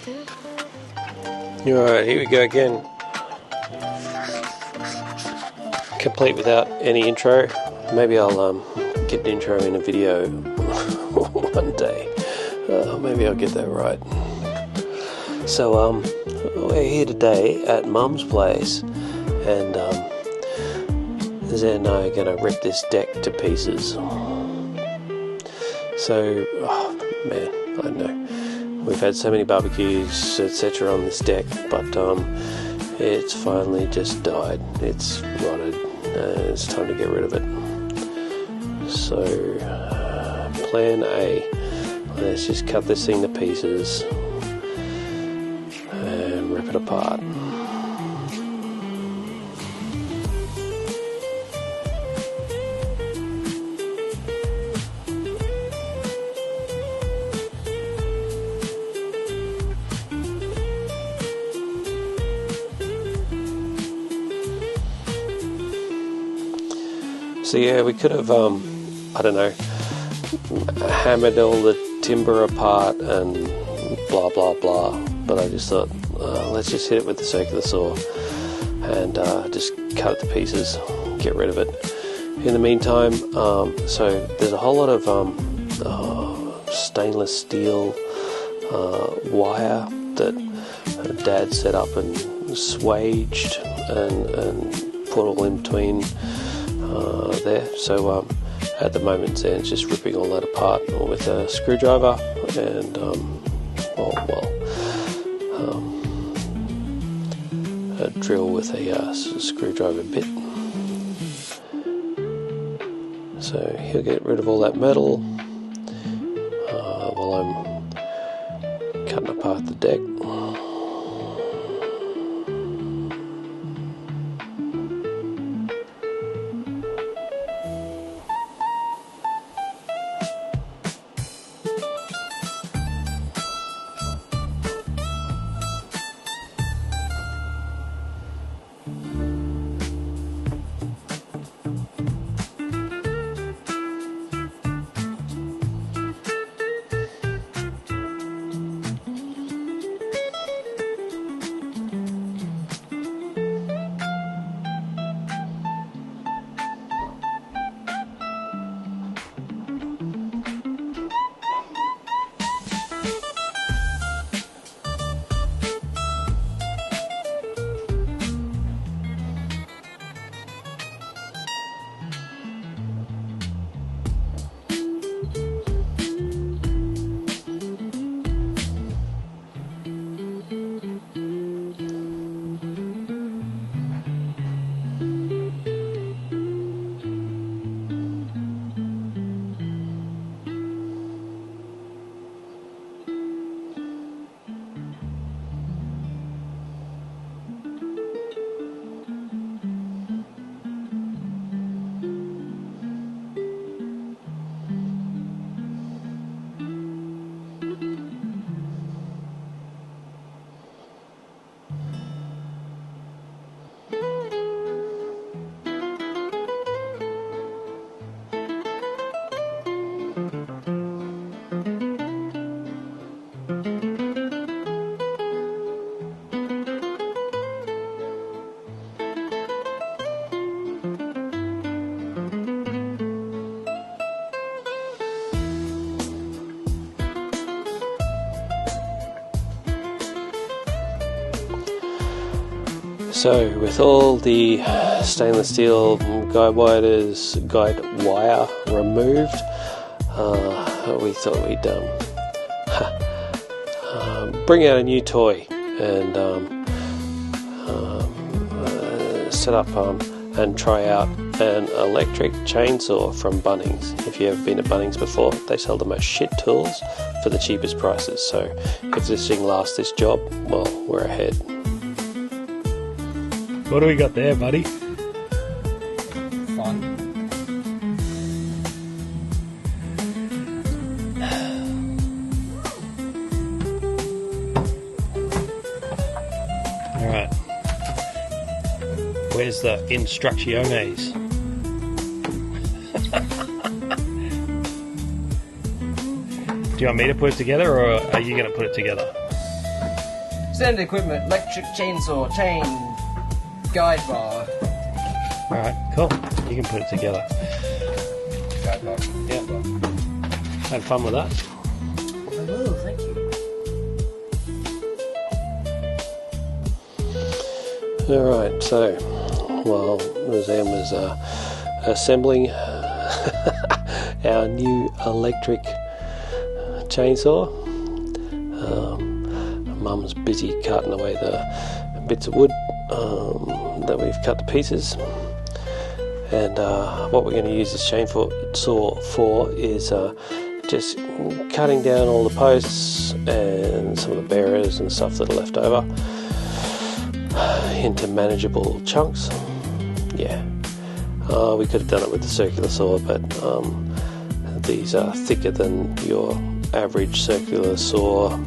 Alright, here we go again. Complete without any intro. Maybe I'll get an intro in a video one day. Maybe I'll get that right. So we're here today at Mum's place, and Zen and I are going to rip this deck to pieces. So, oh man, I know. We've had so many barbecues, etc. on this deck, but it's finally just died. It's rotted. It's time to get rid of it. So, plan A. Let's just cut this thing to pieces and rip it apart. So yeah, we could have, I don't know, hammered all the timber apart and blah blah blah, but I just thought, let's just hit it with the circular saw and just cut it to pieces, get rid of it. In the meantime, so there's a whole lot of stainless steel wire that Dad set up and swaged and put all in between there. So at the moment Zan's just ripping all that apart with a screwdriver and a drill with a screwdriver bit. So he'll get rid of all that metal while I'm cutting apart the deck. So with all the stainless steel guide wire removed, we thought we'd bring out a new toy and set up and try out an electric chainsaw from Bunnings. If you've ever been to Bunnings before, they sell the most shit tools for the cheapest prices. So if this thing lasts this job, well, we're ahead. What do we got there, buddy? Fun. Alright. Where's the instrucciones? Do you want me to put it together, or are you going to put it together? Standard equipment, electric chainsaw, chain, guide bar. Alright, cool. You can put it together. Guide bar. Yeah. Had fun with that. I will, thank you. Alright, so while Roseanne was assembling our new electric chainsaw, Mum's busy cutting away the bits of wood that we've cut to pieces, and what we're going to use this chainsaw for is just cutting down all the posts and some of the bearers and stuff that are left over into manageable chunks. Yeah, we could have done it with the circular saw, but these are thicker than your average circular saw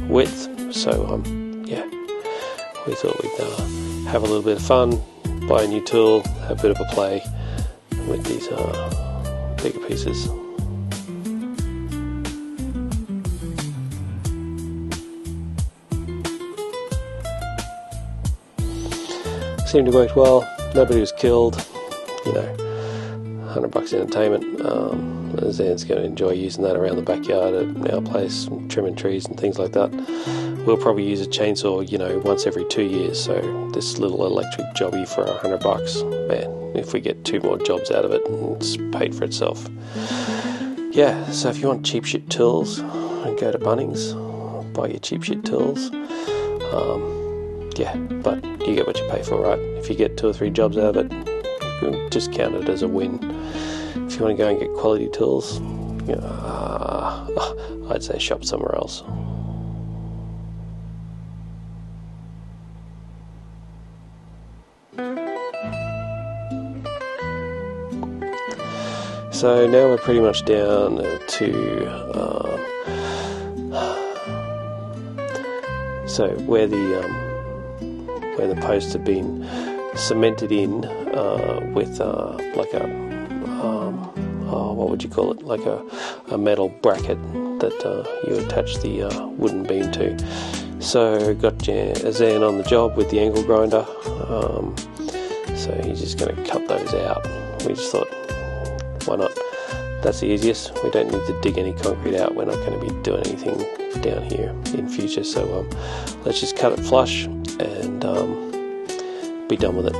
width, so yeah, we thought we'd have a little bit of fun, buy a new tool, have a bit of a play with these bigger pieces. Seemed to work well, nobody was killed, you know, $100 entertainment. Zan's going to enjoy using that around the backyard at our place, trimming trees and things like that. We'll probably use a chainsaw, you know, once every 2 years, so this little electric jobby for $100, man, if we get 2 more jobs out of it, it's paid for itself. Yeah, so if you want cheap shit tools, go to Bunnings, buy your cheap shit tools. Yeah, but you get what you pay for, right? If you get 2 or 3 jobs out of it, you can just count it as a win. If you want to go and get quality tools, I'd say shop somewhere else. So now we're pretty much down to so where the posts have been cemented in with like a what would you call it? Like a metal bracket that you attach the wooden beam to. So got Zan on the job with the angle grinder. So he's just going to cut those out. We just thought, why not? That's the easiest. We don't need to dig any concrete out. We're not going to be doing anything down here in future. So let's just cut it flush and be done with it.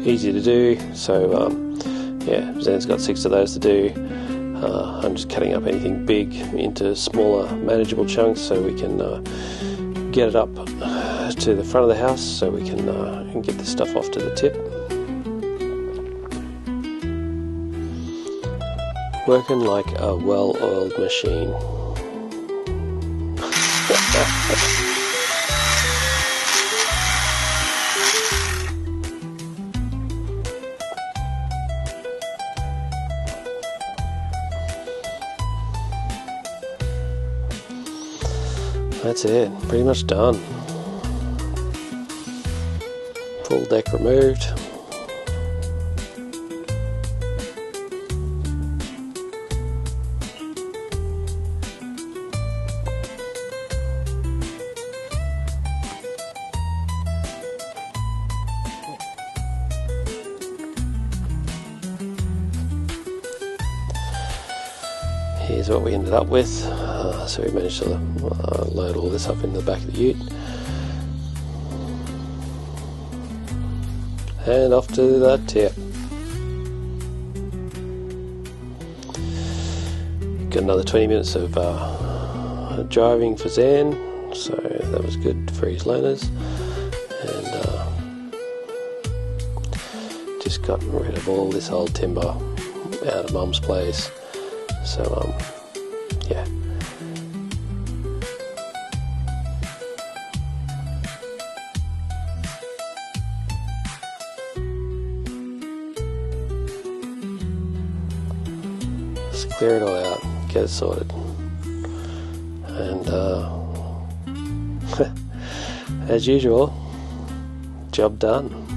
Easy to do, so yeah, Zan's got 6 of those to do. I'm just cutting up anything big into smaller manageable chunks so we can get it up to the front of the house so we can get the stuff off to the tip. Working like a well-oiled machine. That's it, pretty much done. Full deck removed. Here's what we ended up with. So we managed to load all this up in the back of the ute. And off to the tip. Got another 20 minutes of driving for Zan, so that was good for his learners. And just got rid of all this old timber out of Mum's place. So yeah. Just clear it all out, get it sorted, and as usual, job done.